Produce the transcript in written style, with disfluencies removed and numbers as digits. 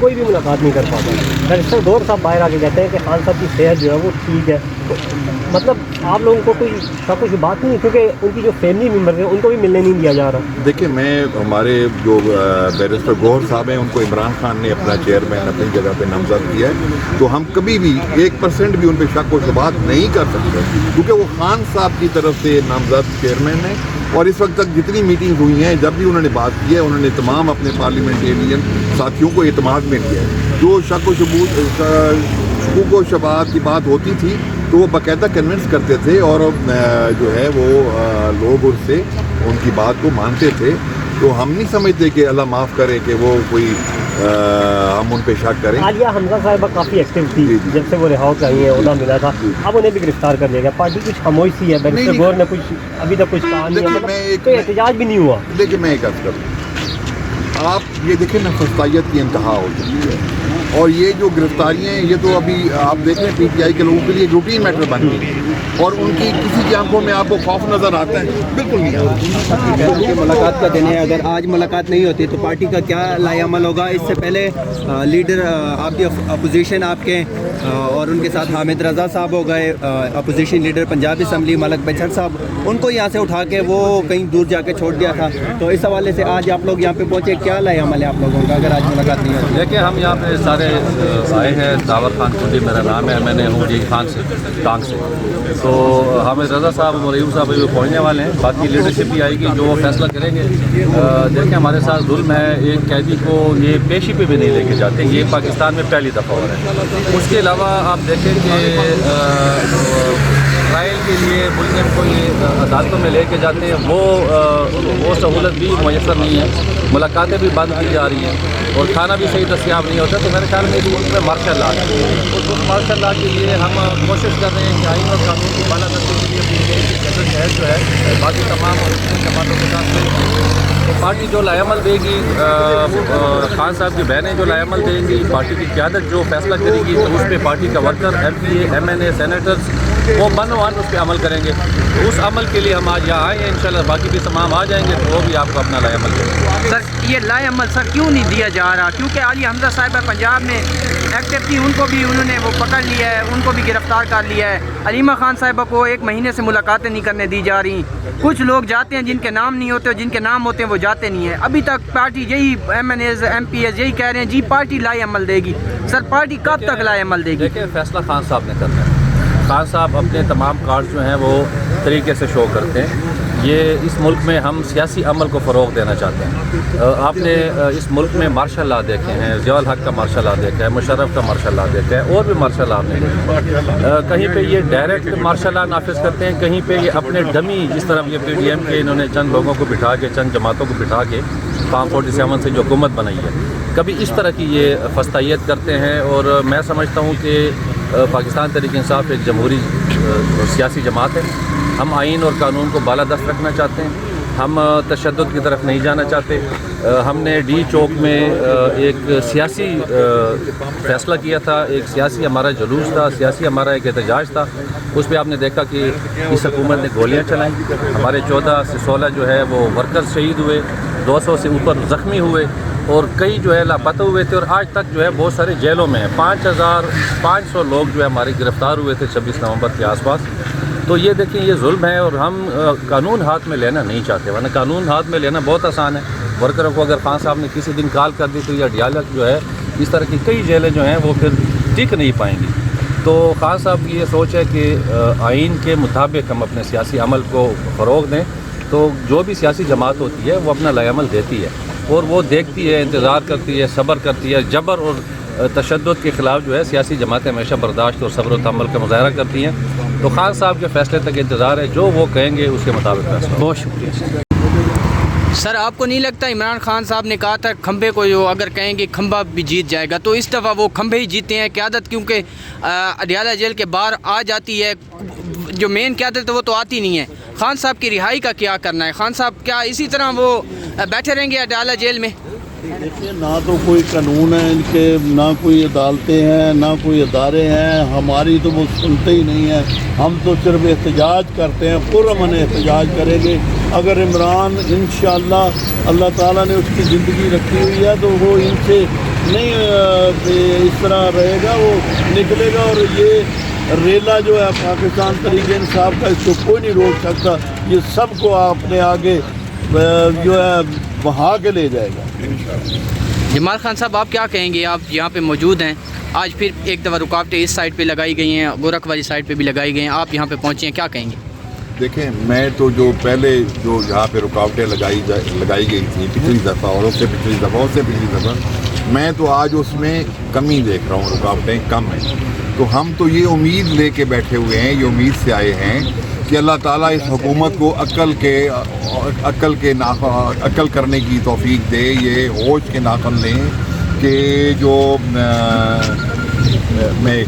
کوئی بھی ملاقات نہیں کر پاتا. بیرسٹر گور صاحب باہر آ کے کہتے ہیں کہ خان صاحب کی صحت جو ہے وہ ٹھیک ہے. تو مطلب آپ لوگوں کو کوئی کچھ بات نہیں, کیونکہ ان کی جو فیملی ممبر ہیں ان کو بھی ملنے نہیں دیا جا رہا. دیکھیں, میں ہمارے جو بیرسٹر گوہر صاحب ہیں ان کو عمران خان نے اپنا چیئرمین اپنی جگہ پہ نامزد کیا ہے, تو ہم کبھی بھی 1% بھی ان پہ شک و شبہات نہیں کر سکتے, کیونکہ وہ خان صاحب کی طرف سے نامزد چیئرمین ہیں. اور اس وقت تک جتنی میٹنگ ہوئی ہیں, جب بھی انہوں نے بات کی ہے, انہوں نے تمام اپنے پارلیمنٹیرین ساتھیوں کو اعتماد میں لیا ہے. جو شک و شبہات کی بات ہوتی تھی تو وہ باقاعدہ کنونس کرتے تھے, اور جو ہے وہ لوگ ان سے ان کی بات کو مانتے تھے. تو ہم نہیں سمجھتے کہ اللہ معاف کرے کہ وہ کوئی ہم ان پہ شک کریں. عالیہ حمزہ صاحبہ کافی ایکٹیو تھی جب سے وہ رہا ہو کے آئی ہیں, عہدہ ملا تھا, اب انہیں بھی گرفتار کر لیا گیا. پارٹی کچھ خاموش سی ہے, بیرسٹر گور نے کچھ ابھی تک کچھ کہا نہیں ہے, کوئی احتجاج بھی نہیں ہوا. دیکھیں, میں ایک عرض کروں, آپ یہ دیکھیں نا, فسطائیت کی انتہا ہو چکی ہے, اور یہ جو گرفتاریاں ہیں یہ تو ابھی آپ دیکھ رہے ہیں پی ٹی آئی کے لوگوں کے لیے روٹین میٹر بن گئی, اور ان کی کسی کی آنکھوں میں آپ کو خوف نظر آتا ہے؟ بالکل نہیں آتا. ملاقات کا دن ہے, اگر آج ملاقات نہیں ہوتی تو پارٹی کا کیا لائے عمل ہوگا؟ اس سے پہلے لیڈر آپ کی اپوزیشن آپ کے اور ان کے ساتھ حامد رضا صاحب ہو گئے, اپوزیشن لیڈر پنجاب اسمبلی ملک بچھڑ صاحب, ان کو یہاں سے اٹھا کے وہ کہیں دور جا کے چھوڑ دیا تھا. تو اس حوالے سے آج آپ لوگ یہاں پہ پہنچے, کیا لائے عمل ہے آپ لوگوں کا اگر آج ملاقات نہیں ہوتی؟ دیکھیں, ہم یہاں پہ سارے آئے ہیں. داور خان کنڈی میرا نام ہے, میں نے ہوں جی خان سے ٹانگ سے. تو حامد رضا صاحب مریم صاحب بھی پہنچنے والے ہیں, باقی لیڈرشپ بھی آئے گی جو وہ فیصلہ کریں گے. دیکھیں, ہمارے ساتھ ظلم ہے, ایک قیدی کو یہ پیشی پہ بھی نہیں لے کے جاتے, یہ پاکستان میں پہلی دفعہ ہو رہا ہے. اس کے علاوہ آپ دیکھیں کہ ٹرائل کے لیے ملزم کو یہ عدالتوں میں لے کے جاتے ہیں, وہ سہولت بھی میسر نہیں ہے. ملاقاتیں بھی بند کی جا رہی ہیں, اور کھانا بھی صحیح دستیاب نہیں ہوتا. تو میرے خیال میں اس ملک میں مارشل لا ہے, اور اس مارشل لا کے لیے ہم کوشش کر رہے ہیں کہ آئین اور قانون کی بالا دستی کے لیے جدوجہد جو ہے باقی تمام جماعتوں کے ساتھ مل. تو پارٹی جو لائے عمل دے گی, خان صاحب کی بہنیں جو لائے عمل دیں گی, پارٹی کی قیادت جو فیصلہ کرے گی, تو اس پہ پارٹی کا ورکر, ایم پی اے, ایم این اے, سینیٹرز, وہ بنوان اس پہ عمل کریں گے. تو اس عمل کے لیے ہم آج یہاں آئے ہیں, انشاءاللہ باقی بھی تمام آ جائیں گے, تو وہ بھی آپ کو اپنا لائے عمل دیں گے. سر, یہ لائے عمل سر کیوں نہیں دیا جا رہا؟ کیونکہ عالیہ حمزہ صاحبہ پنجاب میں ایکٹیو تھی, ان کو بھی انہوں نے وہ پکڑ لیا ہے, ان کو بھی گرفتار کر لیا ہے. علیمہ خان صاحبہ کو 1 مہینے سے ملاقاتیں نہیں کرنے دی جا رہی. کچھ لوگ جاتے ہیں جن کے نام نہیں ہوتے, جن کے نام ہوتے ہیں وہ جاتے نہیں ہیں. ابھی تک پارٹی یہی MNAs, MPAs یہی کہہ رہے ہیں جی پارٹی لائے عمل دے گی. سر, پارٹی کب تک لائے عمل دے گی؟ دیکھیں, فیصلہ خان صاحب نے کرنا ہے. خان صاحب اپنے تمام کارڈ جو ہیں وہ طریقے سے شو کرتے ہیں. یہ اس ملک میں ہم سیاسی عمل کو فروغ دینا چاہتے ہیں. آپ نے اس ملک میں مارشل لا دیکھے ہیں, ضیاء الحق کا مارشل لا دیکھا ہے, مشرف کا مارشل لا دیکھا ہے, اور بھی مارشل لا نے کہیں پہ یہ ڈائریکٹ مارشل لا نافذ کرتے ہیں, کہیں پہ یہ اپنے ڈمی, جس طرح یہ پی ڈی ایم کے انہوں نے چند لوگوں کو بٹھا کے, چند جماعتوں کو بٹھا کے فارم 47 سے جو حکومت بنائی ہے, کبھی اس طرح کی یہ فسطائیت کرتے ہیں. اور میں سمجھتا ہوں کہ پاکستان تحریک انصاف ایک جمہوری سیاسی جماعت ہے. ہم آئین اور قانون کو بالادست رکھنا چاہتے ہیں, ہم تشدد کی طرف نہیں جانا چاہتے. ہم نے ڈی چوک میں ایک سیاسی فیصلہ کیا تھا, ایک سیاسی ہمارا جلوس تھا, سیاسی ہمارا ایک احتجاج تھا. اس پہ آپ نے دیکھا کہ اس حکومت نے گولیاں چلائیں, ہمارے 14 سے 16 جو ہے وہ ورکرز شہید ہوئے, 200 سے اوپر زخمی ہوئے, اور کئی جو ہے لاپتہ ہوئے تھے, اور آج تک جو ہے بہت سارے جیلوں میں ہیں. 5500 لوگ جو ہے ہمارے گرفتار ہوئے تھے 26 نومبر کے آس پاس. تو یہ دیکھیں, یہ ظلم ہے, اور ہم قانون ہاتھ میں لینا نہیں چاہتے. ورنہ قانون ہاتھ میں لینا بہت آسان ہے. ورکروں کو اگر خان صاحب نے کسی دن کال کر دی تو یہ ڈیالک جو ہے, اس طرح کی کئی جیلیں جو ہیں وہ پھر ٹک نہیں پائیں گی. تو خان صاحب کی یہ سوچ ہے کہ آئین کے مطابق ہم اپنے سیاسی عمل کو فروغ دیں. تو جو بھی سیاسی جماعت ہوتی ہے وہ اپنا لائے عمل دیتی ہے, اور وہ دیکھتی ہے, انتظار کرتی ہے, صبر کرتی ہے. جبر اور تشدد کے خلاف جو ہے سیاسی جماعتیں ہمیشہ برداشت اور صبر و تحمل کا مظاہرہ کرتی ہیں. تو خان صاحب کے فیصلے تک انتظار ہے, جو وہ کہیں گے اس کے مطابق فیصلہ. بہت شکریہ. سر, آپ کو نہیں لگتا عمران خان صاحب نے کہا تھا کھمبے کو جو اگر کہیں گے کھمبا بھی جیت جائے گا, تو اس دفعہ وہ کھمبے ہی جیتے ہیں؟ قیادت کیونکہ اڈیالہ جیل کے باہر آ جاتی ہے, جو مین قیادت ہے وہ تو آتی نہیں ہے. خان صاحب کی رہائی کا کیا کرنا ہے؟ خان صاحب کیا اسی طرح وہ بیٹھے رہیں گے اڈیالہ جیل میں؟ دیکھیے, نہ تو کوئی قانون ہے ان کے, نہ کوئی عدالتیں ہیں, نہ کوئی ادارے ہیں. ہماری تو وہ سنتے ہی نہیں ہیں. ہم تو صرف احتجاج کرتے ہیں, پرامن احتجاج کریں گے. اگر عمران انشاءاللہ اللہ تعالیٰ نے اس کی زندگی رکھی ہوئی ہے تو وہ ان سے نہیں اس طرح رہے گا، وہ نکلے گا، اور یہ ریلا جو ہے پاکستان تحریک انصاف کا، اس کو کوئی نہیں روک سکتا، یہ سب کو اپنے آگے جو ہے بہا کے لے جائے گا۔ جمال خان صاحب، آپ کیا کہیں گے؟ آپ یہاں پہ موجود ہیں، آج پھر ایک دفعہ رکاوٹیں اس سائڈ پہ لگائی گئی ہیں، گورکھ والی سائڈ پہ بھی لگائی گئی ہیں، آپ یہاں پہ پہنچے ہیں، کیا کہیں گے؟ دیکھیں، میں تو جو پہلے جو یہاں پہ رکاوٹیں لگائی گئی تھیں پچھلی دفعہ اور اس سے پچھلی دفعہ میں تو آج اس میں کمی دیکھ رہا ہوں، رکاوٹیں کم ہیں۔ تو ہم تو یہ امید لے کے بیٹھے ہوئے ہیں، یہ امید سے آئے ہیں کہ اللہ تعالیٰ اس حکومت کو عقل کرنے کی توفیق دے، یہ ہوش کے ناخن لیں کہ جو میں